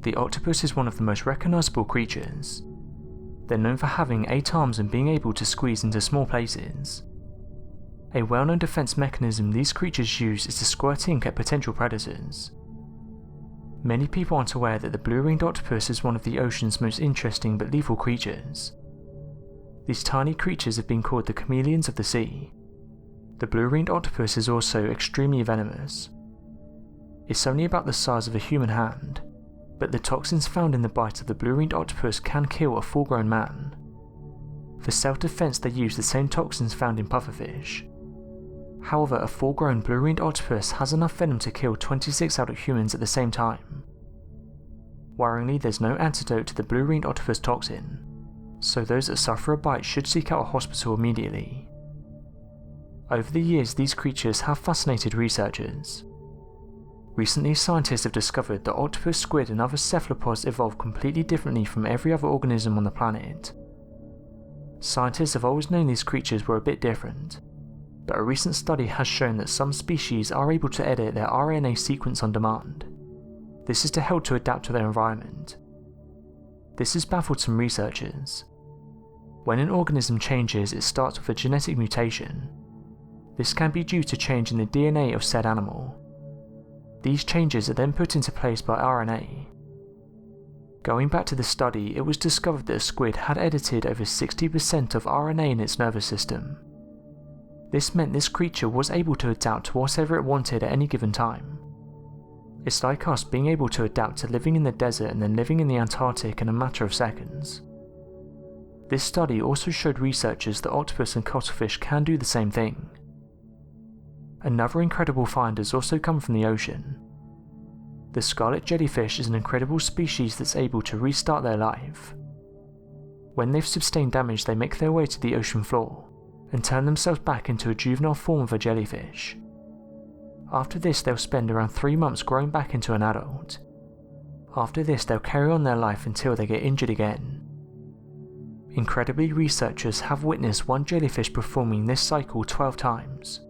The octopus is one of the most recognisable creatures. They're known for having 8 arms and being able to squeeze into small places. A well-known defense mechanism these creatures use is to squirt ink at potential predators. Many people aren't aware that the blue-ringed octopus is one of the ocean's most interesting but lethal creatures. These tiny creatures have been called the chameleons of the sea. The blue-ringed octopus is also extremely venomous. It's only about the size of a human hand, but the toxins found in the bite of the blue-ringed octopus can kill a full-grown man. For self-defense they use the same toxins found in pufferfish. However, a full-grown blue-ringed octopus has enough venom to kill 26 adult humans at the same time. Worryingly, there's no antidote to the blue-ringed octopus toxin, so those that suffer a bite should seek out a hospital immediately. Over the years, these creatures have fascinated researchers. Recently, scientists have discovered that octopus, squid and other cephalopods evolve completely differently from every other organism on the planet. Scientists have always known these creatures were a bit different, but a recent study has shown that some species are able to edit their RNA sequence on demand. This is to help to adapt to their environment. This has baffled some researchers. When an organism changes, it starts with a genetic mutation. This can be due to change in the DNA of said animal. These changes are then put into place by RNA. Going back to the study, it was discovered that a squid had edited over 60% of RNA in its nervous system. This meant this creature was able to adapt to whatever it wanted at any given time. It's like us being able to adapt to living in the desert and then living in the Antarctic in a matter of seconds. This study also showed researchers that octopus and cuttlefish can do the same thing. Another incredible find has also come from the ocean. The scarlet jellyfish is an incredible species that's able to restart their life. When they've sustained damage, they make their way to the ocean floor and turn themselves back into a juvenile form of a jellyfish. After this, they'll spend around 3 months growing back into an adult. After this, they'll carry on their life until they get injured again. Incredibly, researchers have witnessed one jellyfish performing this cycle 12 times.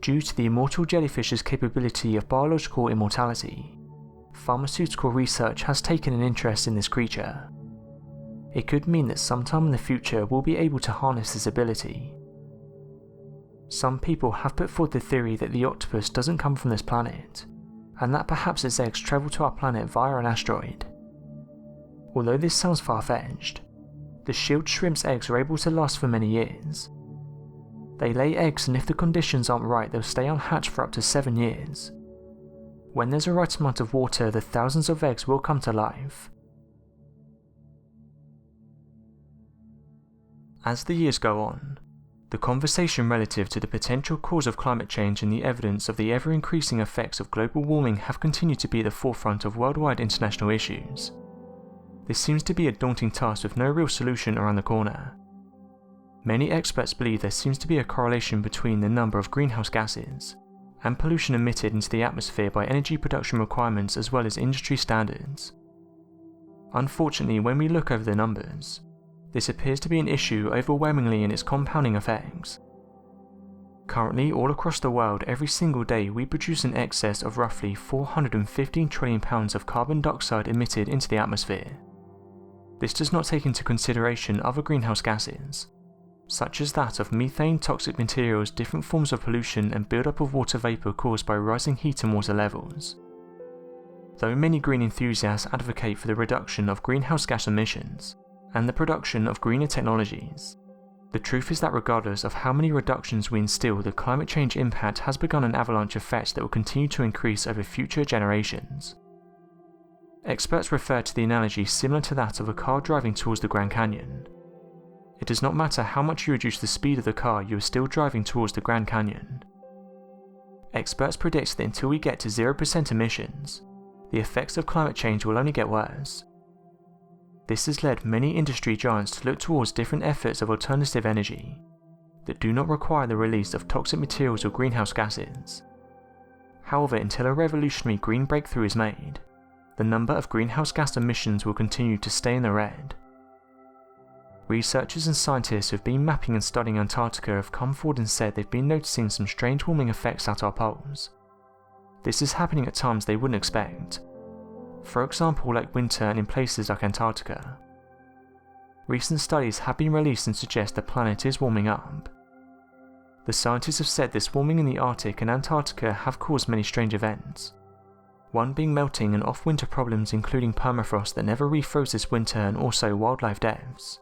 Due to the immortal jellyfish's capability of biological immortality, pharmaceutical research has taken an interest in this creature. It could mean that sometime in the future we'll be able to harness this ability. Some people have put forward the theory that the octopus doesn't come from this planet, and that perhaps its eggs travel to our planet via an asteroid. Although this sounds far-fetched, the shield shrimp's eggs are able to last for many years. They lay eggs, and if the conditions aren't right, they'll stay unhatched for up to 7 years. When there's a right amount of water, the thousands of eggs will come to life. As the years go on, the conversation relative to the potential cause of climate change and the evidence of the ever-increasing effects of global warming have continued to be at the forefront of worldwide international issues. This seems to be a daunting task with no real solution around the corner. Many experts believe there seems to be a correlation between the number of greenhouse gases and pollution emitted into the atmosphere by energy production requirements as well as industry standards. Unfortunately, when we look over the numbers, this appears to be an issue overwhelmingly in its compounding effects. Currently, all across the world, every single day we produce an excess of roughly 415 trillion pounds of carbon dioxide emitted into the atmosphere. This does not take into consideration other greenhouse gases, such as that of methane, toxic materials, different forms of pollution and build-up of water vapour caused by rising heat and water levels. Though many green enthusiasts advocate for the reduction of greenhouse gas emissions and the production of greener technologies, the truth is that regardless of how many reductions we instill, the climate change impact has begun an avalanche effect that will continue to increase over future generations. Experts refer to the analogy similar to that of a car driving towards the Grand Canyon. It does not matter how much you reduce the speed of the car, you are still driving towards the Grand Canyon. Experts predict that until we get to 0% emissions, the effects of climate change will only get worse. This has led many industry giants to look towards different efforts of alternative energy that do not require the release of toxic materials or greenhouse gases. However, until a revolutionary green breakthrough is made, the number of greenhouse gas emissions will continue to stay in the red. Researchers and scientists who have been mapping and studying Antarctica have come forward and said they've been noticing some strange warming effects at our poles. This is happening at times they wouldn't expect. for example like winter and in places like Antarctica. Recent studies have been released and suggest the planet is warming up. The scientists have said this warming in the Arctic and Antarctica have caused many strange events, one being melting and off-winter problems including permafrost that never refroze this winter and also wildlife deaths.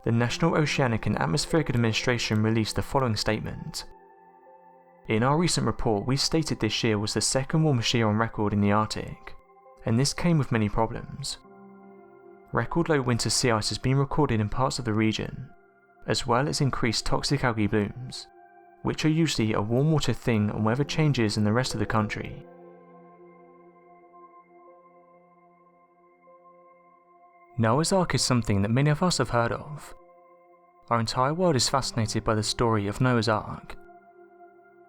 The National Oceanic and Atmospheric Administration released the following statement. In our recent report, we stated this year was the second warmest year on record in the Arctic, and this came with many problems. Record low winter sea ice has been recorded in parts of the region, as well as increased toxic algae blooms, which are usually a warm water thing and weather changes in the rest of the country. Noah's Ark is something that many of us have heard of. Our entire world is fascinated by the story of Noah's Ark.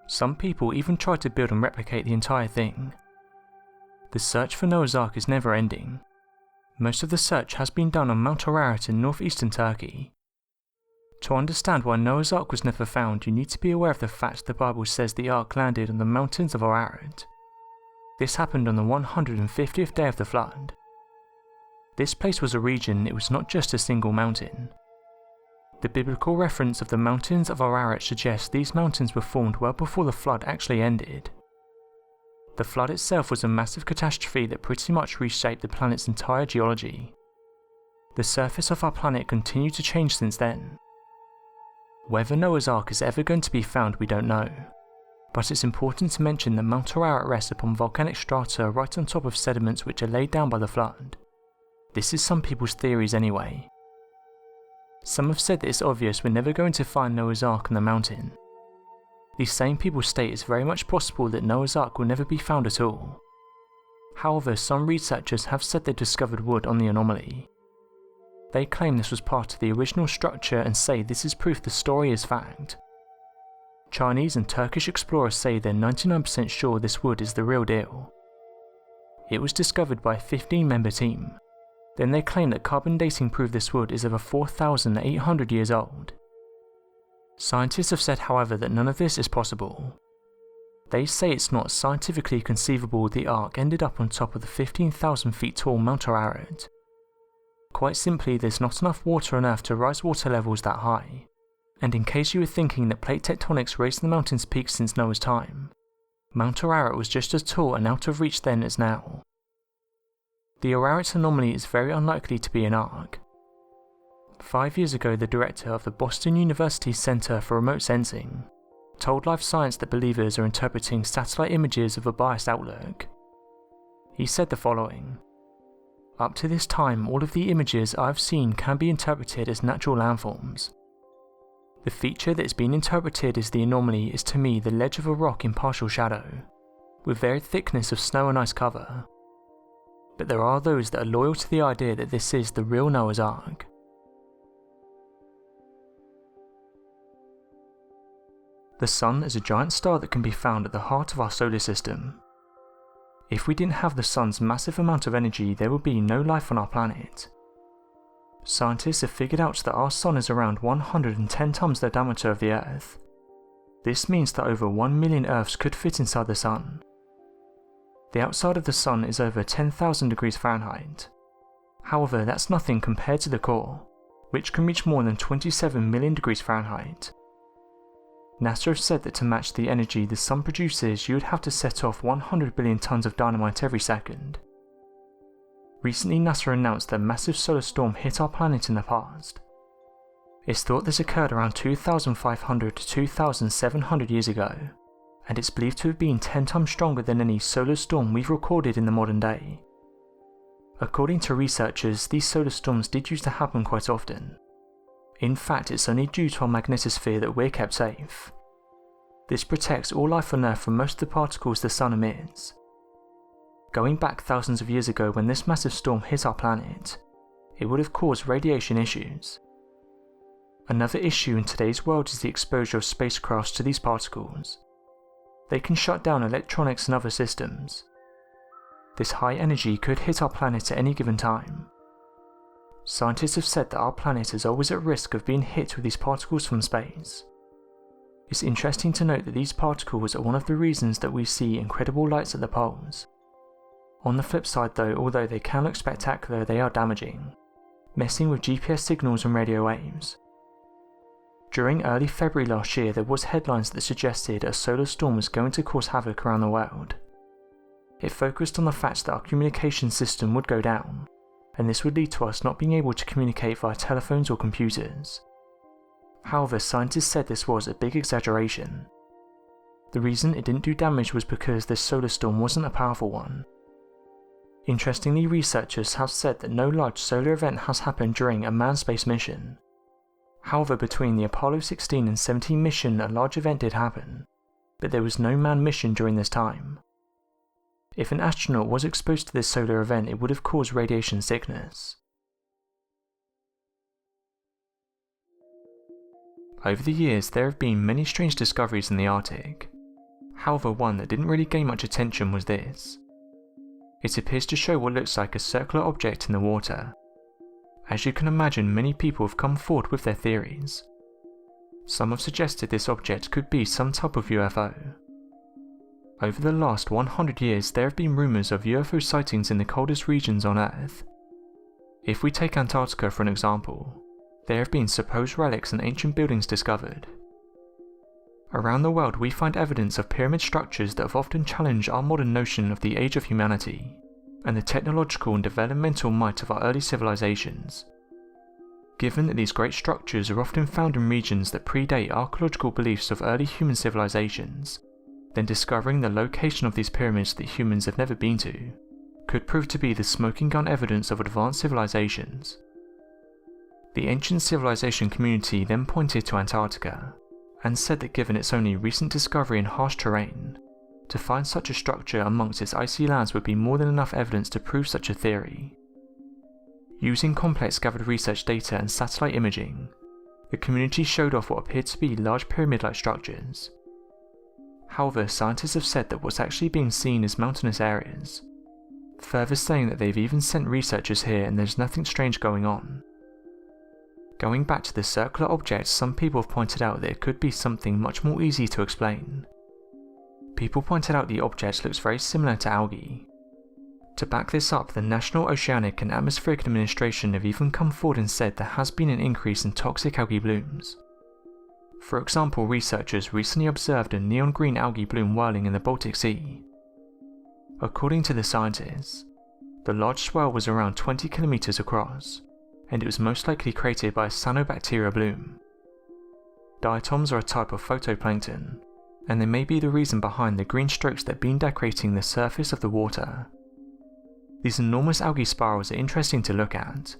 Some people even try to build and replicate the entire thing. The search for Noah's Ark is never ending. Most of the search has been done on Mount Ararat in northeastern Turkey. To understand why Noah's Ark was never found, you need to be aware of the fact the Bible says the Ark landed on the mountains of Ararat. This happened on the 150th day of the flood. This place was a region, it was not just a single mountain. The biblical reference of the mountains of Ararat suggests these mountains were formed well before the flood actually ended. The flood itself was a massive catastrophe that pretty much reshaped the planet's entire geology. The surface of our planet continued to change since then. Whether Noah's Ark is ever going to be found we don't know, but it's important to mention that Mount Ararat rests upon volcanic strata right on top of sediments which are laid down by the flood. This is some people's theories anyway. Some have said that it's obvious we're never going to find Noah's Ark on the mountain. These same people state it's very much possible that Noah's Ark will never be found at all. However, some researchers have said they discovered wood on the anomaly. They claim this was part of the original structure and say this is proof the story is fact. Chinese and Turkish explorers say they're 99% sure this wood is the real deal. It was discovered by a 15-member team. Then they claim that carbon dating proved this wood is over 4,800 years old. Scientists have said, however, that none of this is possible. They say it's not scientifically conceivable the Ark ended up on top of the 15,000 feet tall Mount Ararat. Quite simply, there's not enough water on Earth to rise water levels that high. And in case you were thinking that plate tectonics raised the mountain's peak since Noah's time, Mount Ararat was just as tall and out of reach then as now. The Ararat anomaly is very unlikely to be an ark. 5 years ago, the director of the Boston University Center for Remote Sensing told Life Science that believers are interpreting satellite images of a biased outlook. He said the following: "Up to this time, all of the images I've seen can be interpreted as natural landforms. The feature that is being interpreted as the anomaly is to me the ledge of a rock in partial shadow, with varied thickness of snow and ice cover. But there are those that are loyal to the idea that this is the real Noah's Ark." The Sun is a giant star that can be found at the heart of our solar system. If we didn't have the Sun's massive amount of energy, there would be no life on our planet. Scientists have figured out that our Sun is around 110 times the diameter of the Earth. This means that over 1 million Earths could fit inside the Sun. The outside of the Sun is over 10,000 degrees Fahrenheit. However, that's nothing compared to the core, which can reach more than 27 million degrees Fahrenheit. NASA have said that to match the energy the Sun produces, you would have to set off 100 billion tons of dynamite every second. Recently, NASA announced that a massive solar storm hit our planet in the past. It's thought this occurred around 2,500 to 2,700 years ago, and it's believed to have been 10 times stronger than any solar storm we've recorded in the modern day. According to researchers, these solar storms did used to happen quite often. In fact, it's only due to our magnetosphere that we're kept safe. This protects all life on Earth from most of the particles the Sun emits. Going back thousands of years ago when this massive storm hit our planet, it would have caused radiation issues. Another issue in today's world is the exposure of spacecrafts to these particles. They can shut down electronics and other systems. This high energy could hit our planet at any given time. Scientists have said that our planet is always at risk of being hit with these particles from space. It's interesting to note that these particles are one of the reasons that we see incredible lights at the poles. On the flip side though, although they can look spectacular, they are damaging, messing with GPS signals and radio waves. During early February last year, there was headlines that suggested a solar storm was going to cause havoc around the world. It focused on the fact that our communication system would go down, and this would lead to us not being able to communicate via telephones or computers. However, scientists said this was a big exaggeration. The reason it didn't do damage was because this solar storm wasn't a powerful one. Interestingly, researchers have said that no large solar event has happened during a manned space mission. However, between the Apollo 16 and 17 mission, a large event did happen, but there was no manned mission during this time. If an astronaut was exposed to this solar event, it would have caused radiation sickness. Over the years, there have been many strange discoveries in the Arctic. However, one that didn't really gain much attention was this. It appears to show what looks like a circular object in the water. As you can imagine, many people have come forward with their theories. Some have suggested this object could be some type of UFO. Over the last 100 years, there have been rumours of UFO sightings in the coldest regions on Earth. If we take Antarctica for an example, there have been supposed relics and ancient buildings discovered. Around the world, we find evidence of pyramid structures that have often challenged our modern notion of the age of humanity, and the technological and developmental might of our early civilizations. Given that these great structures are often found in regions that predate archaeological beliefs of early human civilizations, then discovering the location of these pyramids that humans have never been to could prove to be the smoking gun evidence of advanced civilizations. The ancient civilization community then pointed to Antarctica and said that given its only recent discovery in harsh terrain, to find such a structure amongst its icy lands would be more than enough evidence to prove such a theory. Using complex gathered research data and satellite imaging, the community showed off what appeared to be large pyramid-like structures. However, scientists have said that what's actually being seen is mountainous areas, further saying that they've even sent researchers here and there's nothing strange going on. Going back to the circular object, some people have pointed out that it could be something much more easy to explain. People pointed out the object looks very similar to algae. To back this up, the National Oceanic and Atmospheric Administration have even come forward and said there has been an increase in toxic algae blooms. For example, researchers recently observed a neon green algae bloom whirling in the Baltic Sea. According to the scientists, the large swirl was around 20 kilometers across, and it was most likely created by a cyanobacteria bloom. Diatoms are a type of phytoplankton, and they may be the reason behind the green strokes that have been decorating the surface of the water. These enormous algae spirals are interesting to look at,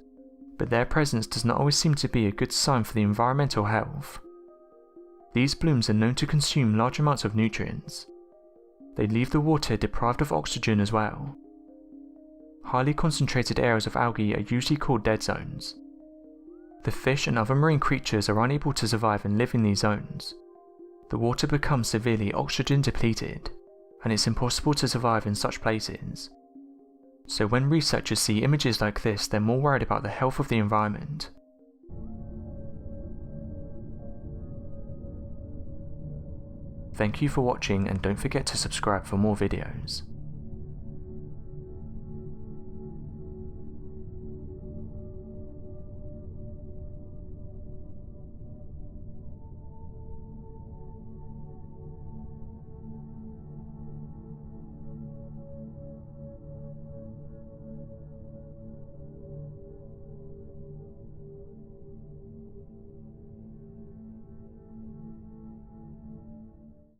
but their presence does not always seem to be a good sign for the environmental health. These blooms are known to consume large amounts of nutrients. They leave the water deprived of oxygen as well. Highly concentrated areas of algae are usually called dead zones. The fish and other marine creatures are unable to survive and live in these zones. The water becomes severely oxygen depleted, and it's impossible to survive in such places. So when researchers see images like this, they're more worried about the health of the environment. Thank you for watching, and don't forget to subscribe for more videos.